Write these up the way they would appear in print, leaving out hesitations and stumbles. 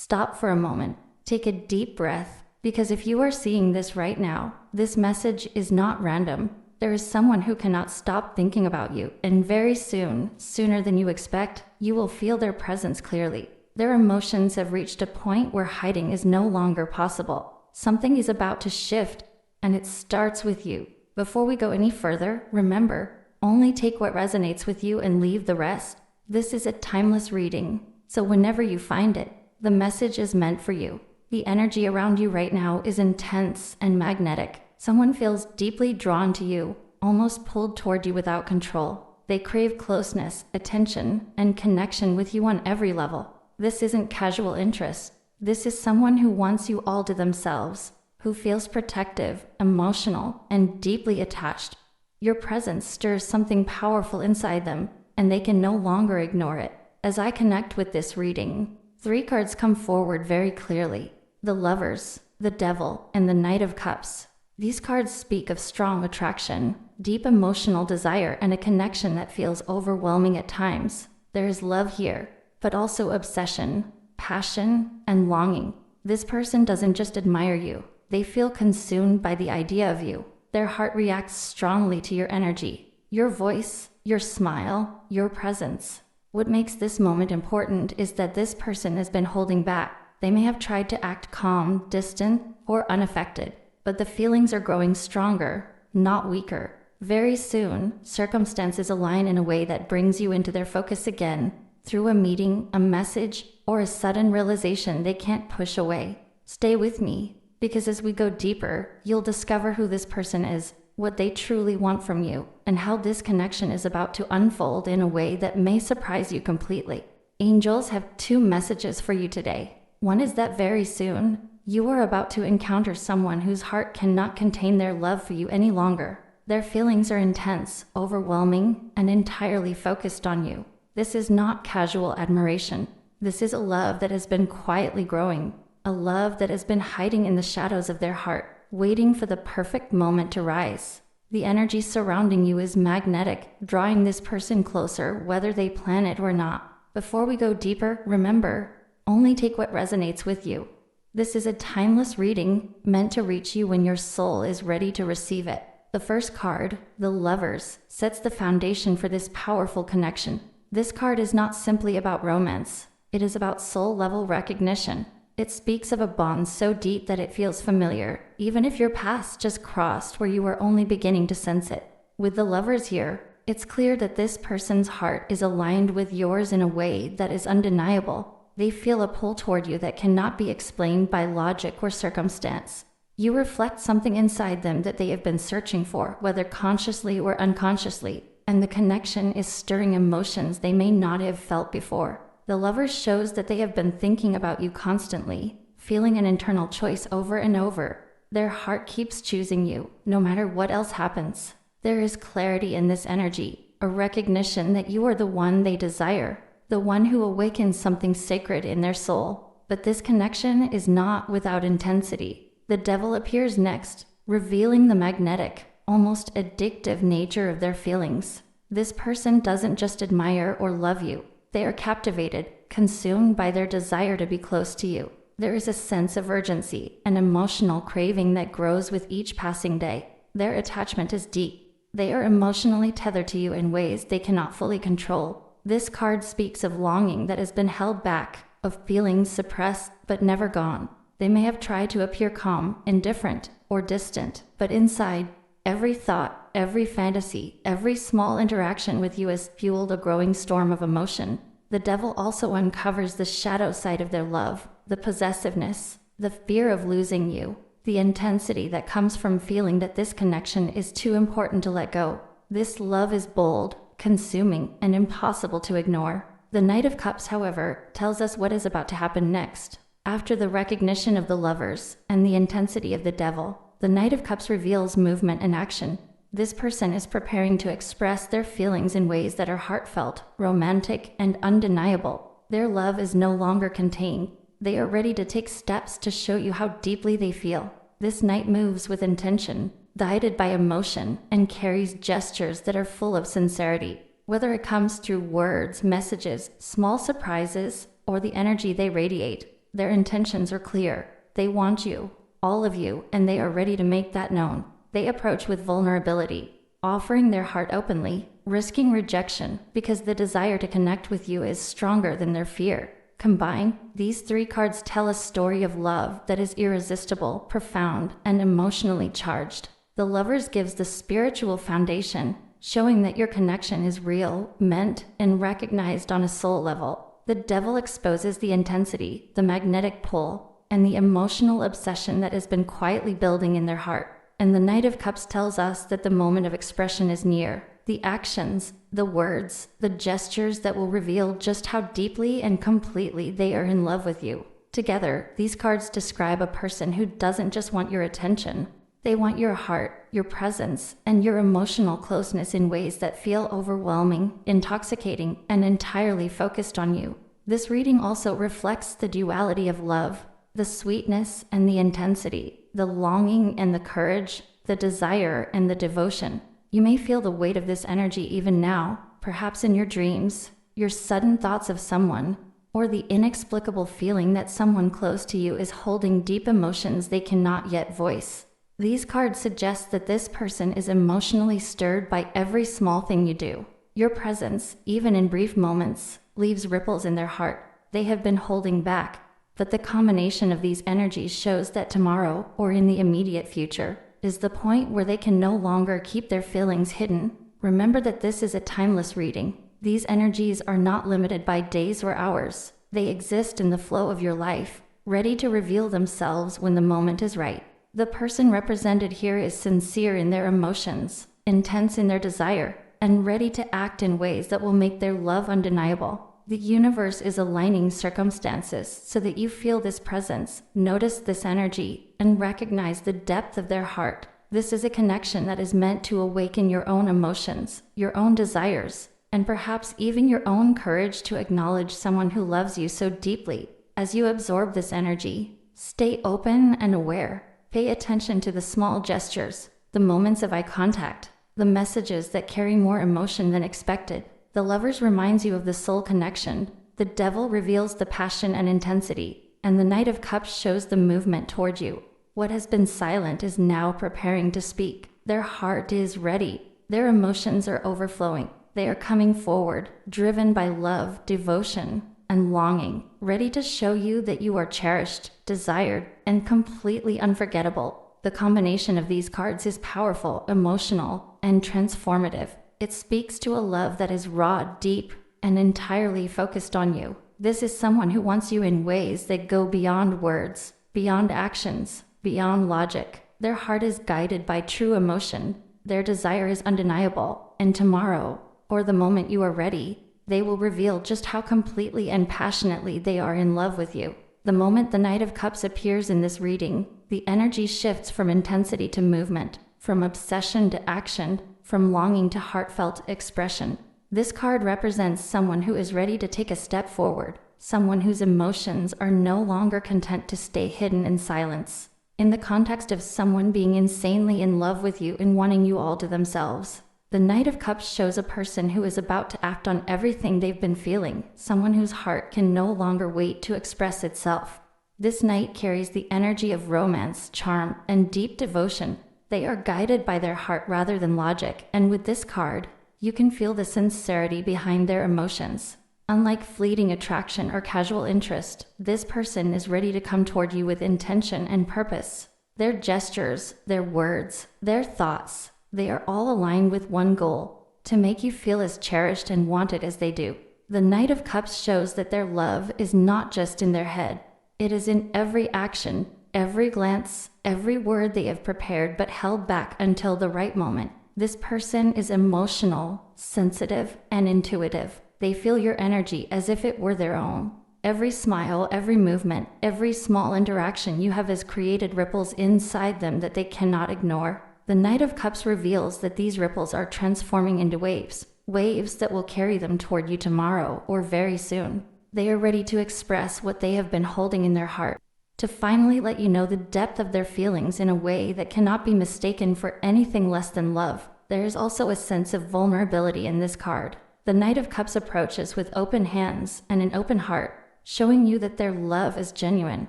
Stop for a moment. Take a deep breath, because if you are seeing this right now, this message is not random. There is someone who cannot stop thinking about you, and very soon, sooner than you expect, you will feel their presence clearly. Their emotions have reached a point where hiding is no longer possible. Something is about to shift, and it starts with you. Before we go any further, remember, only take what resonates with you and leave the rest. This is a timeless reading, so whenever you find it, the message is meant for you. The energy around you right now is intense and magnetic. Someone feels deeply drawn to you, almost pulled toward you without control. They crave closeness, attention, and connection with you on every level. This isn't casual interest. This is someone who wants you all to themselves, who feels protective, emotional, and deeply attached. Your presence stirs something powerful inside them, and they can no longer ignore it. As I connect with this reading, 3 cards come forward very clearly: the Lovers, the Devil, and the Knight of Cups. These cards speak of strong attraction, deep emotional desire, and a connection that feels overwhelming at times. There is love here, but also obsession, passion, and longing. This person doesn't just admire you, they feel consumed by the idea of you. Their heart reacts strongly to your energy, your voice, your smile, your presence. What makes this moment important is that this person has been holding back. They may have tried to act calm, distant, or unaffected, but the feelings are growing stronger, not weaker. Very soon, circumstances align in a way that brings you into their focus again, through a meeting, a message, or a sudden realization they can't push away. Stay with me, because as we go deeper, you'll discover who this person is, what they truly want from you, and how this connection is about to unfold in a way that may surprise you completely. Angels have 2 messages for you today. One is that very soon, you are about to encounter someone whose heart cannot contain their love for you any longer. Their feelings are intense, overwhelming, and entirely focused on you. This is not casual admiration. This is a love that has been quietly growing, a love that has been hiding in the shadows of their heart, waiting for the perfect moment to rise. The energy surrounding you is magnetic, drawing this person closer, whether they plan it or not. Before we go deeper, remember, only take what resonates with you. This is a timeless reading, meant to reach you when your soul is ready to receive it. The first card, the Lovers, sets the foundation for this powerful connection. This card is not simply about romance. It is about soul-level recognition. It speaks of a bond so deep that it feels familiar, even if your paths just crossed where you were only beginning to sense it. With the Lovers here, it's clear that this person's heart is aligned with yours in a way that is undeniable. They feel a pull toward you that cannot be explained by logic or circumstance. You reflect something inside them that they have been searching for, whether consciously or unconsciously, and the connection is stirring emotions they may not have felt before. The Lovers shows that they have been thinking about you constantly, feeling an internal choice over and over. Their heart keeps choosing you, no matter what else happens. There is clarity in this energy, a recognition that you are the one they desire, the one who awakens something sacred in their soul. But this connection is not without intensity. The Devil appears next, revealing the magnetic, almost addictive nature of their feelings. This person doesn't just admire or love you. They are captivated, consumed by their desire to be close to you. There is a sense of urgency, an emotional craving that grows with each passing day. Their attachment is deep. They are emotionally tethered to you in ways they cannot fully control. This card speaks of longing that has been held back, of feelings suppressed but never gone. They may have tried to appear calm, indifferent, or distant, but inside, every thought, every fantasy, every small interaction with you has fueled a growing storm of emotion. The Devil also uncovers the shadow side of their love, the possessiveness, the fear of losing you, the intensity that comes from feeling that this connection is too important to let go. This love is bold, consuming, and impossible to ignore. The Knight of Cups, however, tells us what is about to happen next. After the recognition of the Lovers and the intensity of the Devil, the Knight of Cups reveals movement and action. This person is preparing to express their feelings in ways that are heartfelt, romantic, and undeniable. Their love is no longer contained. They are ready to take steps to show you how deeply they feel. This knight moves with intention, guided by emotion, and carries gestures that are full of sincerity. Whether it comes through words, messages, small surprises, or the energy they radiate, Their intentions are clear. They want you, all of you, and they are ready to make that known. They approach with vulnerability, offering their heart openly, risking rejection because the desire to connect with you is stronger than their fear. Combined, these three cards tell a story of love that is irresistible, profound, and emotionally charged. The Lovers gives the spiritual foundation, showing that your connection is real, meant, and recognized on a soul level. The Devil exposes the intensity, the magnetic pull, and the emotional obsession that has been quietly building in their heart. And the Knight of Cups tells us that the moment of expression is near. The actions, the words, the gestures that will reveal just how deeply and completely they are in love with you. Together, these cards describe a person who doesn't just want your attention. They want your heart, your presence, and your emotional closeness in ways that feel overwhelming, intoxicating, and entirely focused on you. This reading also reflects the duality of love, the sweetness and the intensity, the longing and the courage, the desire and the devotion. You may feel the weight of this energy even now, perhaps in your dreams, your sudden thoughts of someone, or the inexplicable feeling that someone close to you is holding deep emotions they cannot yet voice. These cards suggest that this person is emotionally stirred by every small thing you do. Your presence, even in brief moments, leaves ripples in their heart. They have been holding back, but the combination of these energies shows that tomorrow, or in the immediate future, is the point where they can no longer keep their feelings hidden. Remember that this is a timeless reading. These energies are not limited by days or hours. They exist in the flow of your life, ready to reveal themselves when the moment is right. The person represented here is sincere in their emotions, intense in their desire, and ready to act in ways that will make their love undeniable. The universe is aligning circumstances so that you feel this presence, notice this energy, and recognize the depth of their heart. This is a connection that is meant to awaken your own emotions, your own desires, and perhaps even your own courage to acknowledge someone who loves you so deeply. As you absorb this energy, stay open and aware. Pay attention to the small gestures, the moments of eye contact, the messages that carry more emotion than expected. The Lovers reminds you of the soul connection. The Devil reveals the passion and intensity, and the Knight of Cups shows the movement toward you. What has been silent is now preparing to speak. Their heart is ready. Their emotions are overflowing. They are coming forward, driven by love, devotion, and longing, ready to show you that you are cherished, desired, and completely unforgettable. The combination of these cards is powerful, emotional, and transformative. It speaks to a love that is raw, deep, and entirely focused on you. This is someone who wants you in ways that go beyond words, beyond actions, beyond logic. Their heart is guided by true emotion. Their desire is undeniable. And tomorrow, or the moment you are ready, they will reveal just how completely and passionately they are in love with you. The moment the Knight of Cups appears in this reading, the energy shifts from intensity to movement, from obsession to action, from longing to heartfelt expression. This card represents someone who is ready to take a step forward, someone whose emotions are no longer content to stay hidden in silence. In the context of someone being insanely in love with you and wanting you all to themselves, the Knight of Cups shows a person who is about to act on everything they've been feeling, someone whose heart can no longer wait to express itself. This knight carries the energy of romance, charm, and deep devotion. They are guided by their heart rather than logic, and with this card, you can feel the sincerity behind their emotions. Unlike fleeting attraction or casual interest, this person is ready to come toward you with intention and purpose. Their gestures, their words, their thoughts, they are all aligned with one goal: to make you feel as cherished and wanted as they do. The Knight of Cups shows that their love is not just in their head. It is in every action, every glance, every word they have prepared but held back until the right moment. This person is emotional, sensitive, and intuitive. They feel your energy as if it were their own. Every smile, every movement, every small interaction you have has created ripples inside them that they cannot ignore. The Knight of Cups reveals that these ripples are transforming into waves, waves that will carry them toward you tomorrow or very soon. They are ready to express what they have been holding in their heart, to finally let you know the depth of their feelings in a way that cannot be mistaken for anything less than love. There is also a sense of vulnerability in this card. The Knight of Cups approaches with open hands and an open heart. showing you that their love is genuine.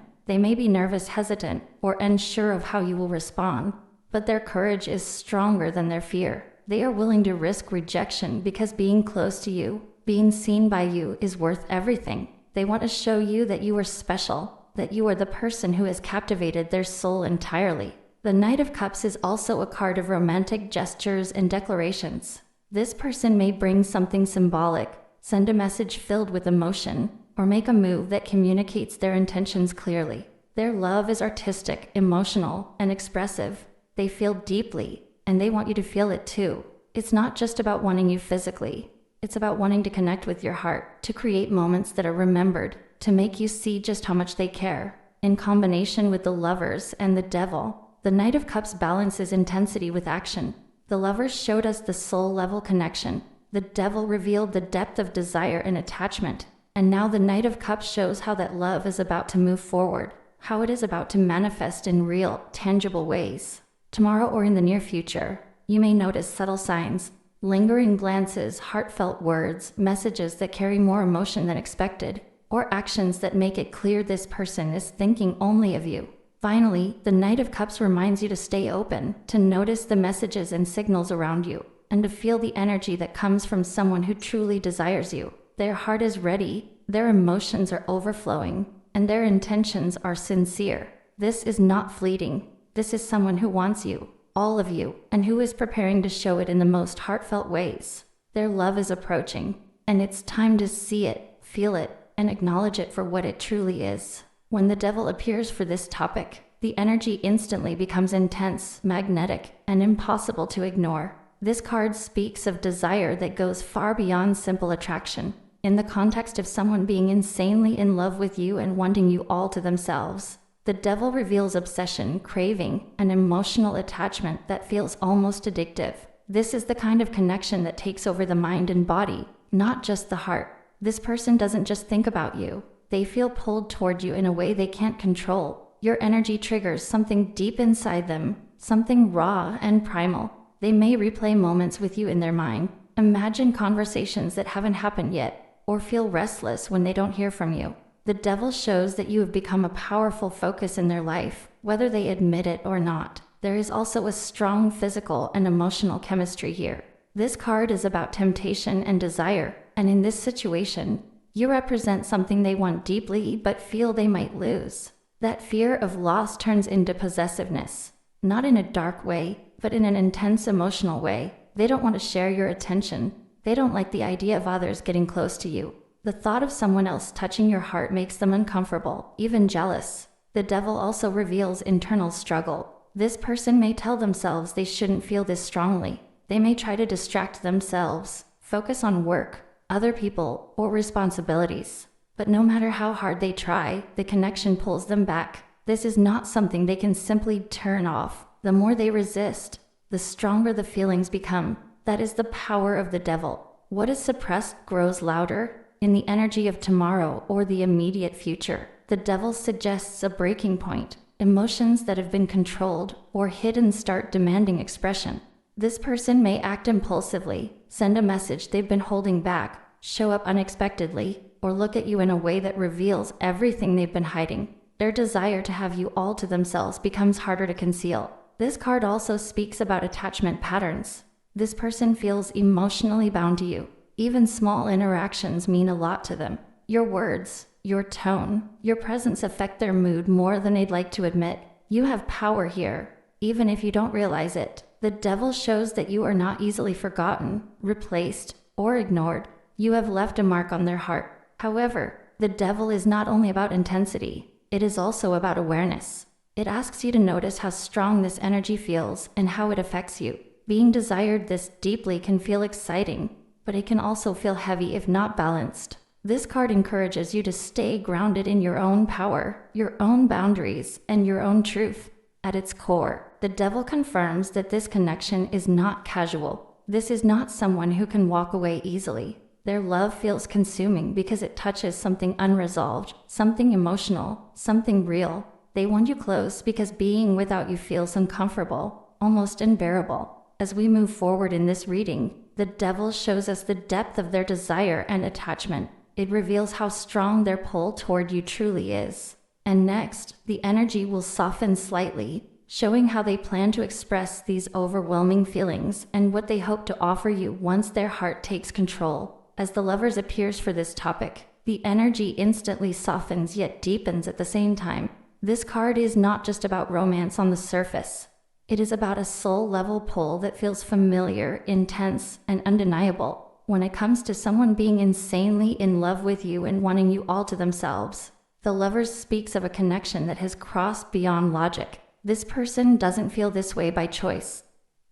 They may be nervous, hesitant, or unsure of how you will respond, but their courage is stronger than their fear. They are willing to risk rejection because being close to you, being seen by you, is worth everything. They want to show you that you are special, that you are the person who has captivated their soul entirely. The Knight of Cups is also a card of romantic gestures and declarations. This person may bring something symbolic, send a message filled with emotion, or make a move that communicates their intentions clearly. Their love is artistic, emotional, and expressive. They feel deeply, and they want you to feel it too. It's not just about wanting you physically. It's about wanting to connect with your heart, to create moments that are remembered, to make you see just how much they care. In combination with the Lovers and the Devil, the Knight of Cups balances intensity with action. The Lovers showed us the soul-level connection. The Devil revealed the depth of desire and attachment. And now the Knight of Cups shows how that love is about to move forward, how it is about to manifest in real, tangible ways. Tomorrow or in the near future, you may notice subtle signs, lingering glances, heartfelt words, messages that carry more emotion than expected, or actions that make it clear this person is thinking only of you. Finally, the Knight of Cups reminds you to stay open, to notice the messages and signals around you, and to feel the energy that comes from someone who truly desires you. Their heart is ready, their emotions are overflowing, and their intentions are sincere. This is not fleeting. This is someone who wants you, all of you, and who is preparing to show it in the most heartfelt ways. Their love is approaching, and it's time to see it, feel it, and acknowledge it for what it truly is. When the Devil appears for this topic, the energy instantly becomes intense, magnetic, and impossible to ignore. This card speaks of desire that goes far beyond simple attraction. In the context of someone being insanely in love with you and wanting you all to themselves, the Devil reveals obsession, craving, and emotional attachment that feels almost addictive. This is the kind of connection that takes over the mind and body, not just the heart. This person doesn't just think about you. They feel pulled toward you in a way they can't control. Your energy triggers something deep inside them, something raw and primal. They may replay moments with you in their mind, imagine conversations that haven't happened yet, or feel restless when they don't hear from you. The Devil shows that you have become a powerful focus in their life, whether they admit it or not. There is also a strong physical and emotional chemistry here. This card is about temptation and desire, and in this situation, you represent something they want deeply but feel they might lose. That fear of loss turns into possessiveness, not in a dark way, but in an intense emotional way. They don't want to share your attention. They don't like the idea of others getting close to you. The thought of someone else touching your heart makes them uncomfortable, even jealous. The Devil also reveals internal struggle. This person may tell themselves they shouldn't feel this strongly. They may try to distract themselves, focus on work, other people, or responsibilities. But no matter how hard they try, the connection pulls them back. This is not something they can simply turn off. The more they resist, the stronger the feelings become. That is the power of the Devil. What is suppressed grows louder. In the energy of tomorrow or the immediate future, the Devil suggests a breaking point. Emotions that have been controlled or hidden start demanding expression. This person may act impulsively, send a message they've been holding back, show up unexpectedly, or look at you in a way that reveals everything they've been hiding. Their desire to have you all to themselves becomes harder to conceal. This card also speaks about attachment patterns. This person feels emotionally bound to you. Even small interactions mean a lot to them. Your words, your tone, your presence affect their mood more than they'd like to admit. You have power here, even if you don't realize it. The Devil shows that you are not easily forgotten, replaced, or ignored. You have left a mark on their heart. However, the Devil is not only about intensity, it is also about awareness. It asks you to notice how strong this energy feels and how it affects you. Being desired this deeply can feel exciting, but it can also feel heavy if not balanced. This card encourages you to stay grounded in your own power, your own boundaries, and your own truth. At its core, the Devil confirms that this connection is not casual. This is not someone who can walk away easily. Their love feels consuming because it touches something unresolved, something emotional, something real. They want you close because being without you feels uncomfortable, almost unbearable. As we move forward in this reading, the Devil shows us the depth of their desire and attachment. It reveals how strong their pull toward you truly is. And next, the energy will soften slightly, showing how they plan to express these overwhelming feelings and what they hope to offer you once their heart takes control. As the Lovers appears for this topic, the energy instantly softens yet deepens at the same time. This card is not just about romance on the surface. It is about a soul-level pull that feels familiar, intense, and undeniable. When it comes to someone being insanely in love with you and wanting you all to themselves, the Lovers speaks of a connection that has crossed beyond logic. This person doesn't feel this way by choice.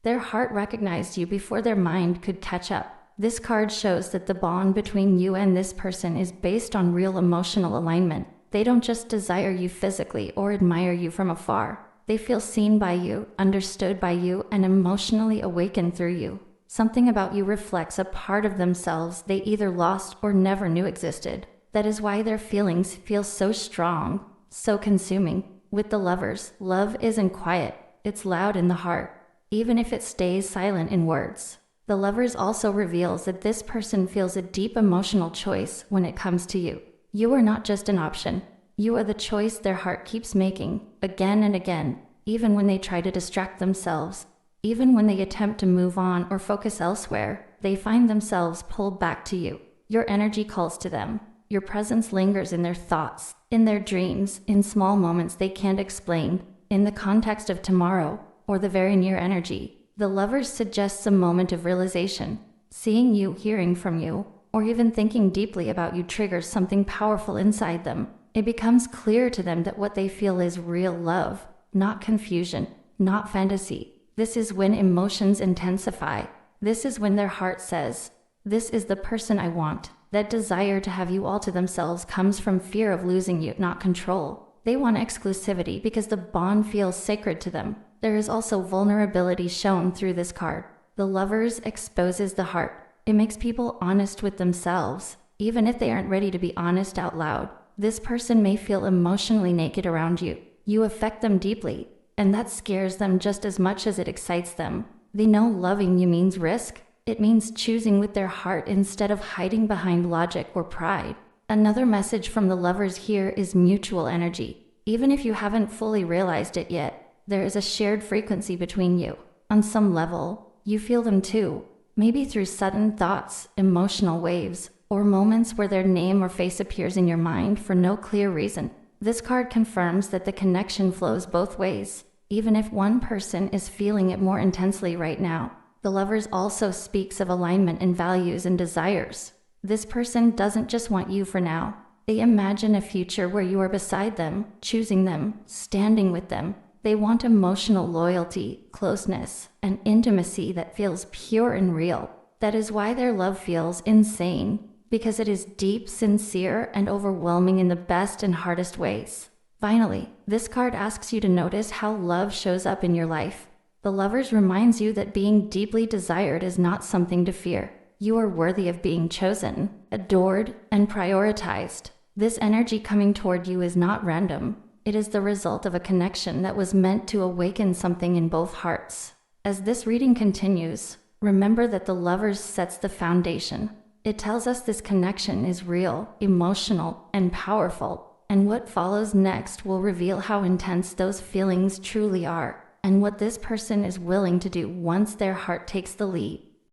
Their heart recognized you before their mind could catch up. This card shows that the bond between you and this person is based on real emotional alignment. They don't just desire you physically or admire you from afar. They feel seen by you, understood by you, and emotionally awakened through you. Something about you reflects a part of themselves they either lost or never knew existed. That is why their feelings feel so strong, so consuming. With the Lovers, love isn't quiet, it's loud in the heart, even if it stays silent in words. The Lovers also reveals that this person feels a deep emotional choice when it comes to you. You are not just an option. You are the choice their heart keeps making, again and again, even when they try to distract themselves. Even when they attempt to move on or focus elsewhere, they find themselves pulled back to you. Your energy calls to them. Your presence lingers in their thoughts, in their dreams, in small moments they can't explain, in the context of tomorrow, or the very near energy. The Lovers suggests a moment of realization. Seeing you, hearing from you, or even thinking deeply about you triggers something powerful inside them. It becomes clear to them that what they feel is real love, not confusion, not fantasy. This is when emotions intensify. This is when their heart says, "This is the person I want." That desire to have you all to themselves comes from fear of losing you, not control. They want exclusivity because the bond feels sacred to them. There is also vulnerability shown through this card. The Lovers exposes the heart. It makes people honest with themselves, even if they aren't ready to be honest out loud. This person may feel emotionally naked around you. You affect them deeply, and that scares them just as much as it excites them. They know loving you means risk. It means choosing with their heart instead of hiding behind logic or pride. Another message from the Lovers here is mutual energy. Even if you haven't fully realized it yet, there is a shared frequency between you. On some level, you feel them too. Maybe through sudden thoughts, emotional waves, or moments where their name or face appears in your mind for no clear reason. This card confirms that the connection flows both ways, even if one person is feeling it more intensely right now. The Lovers also speaks of alignment in values and desires. This person doesn't just want you for now. They imagine a future where you are beside them, choosing them, standing with them. They want emotional loyalty, closeness, and intimacy that feels pure and real. That is why their love feels insane, because it is deep, sincere, and overwhelming in the best and hardest ways. Finally, this card asks you to notice how love shows up in your life. The Lovers reminds you that being deeply desired is not something to fear. You are worthy of being chosen, adored, and prioritized. This energy coming toward you is not random. It is the result of a connection that was meant to awaken something in both hearts. As this reading continues, remember that the Lovers sets the foundation. It tells us this connection is real, emotional, and powerful, and what follows next will reveal how intense those feelings truly are, and what this person is willing to do once their heart takes the lead.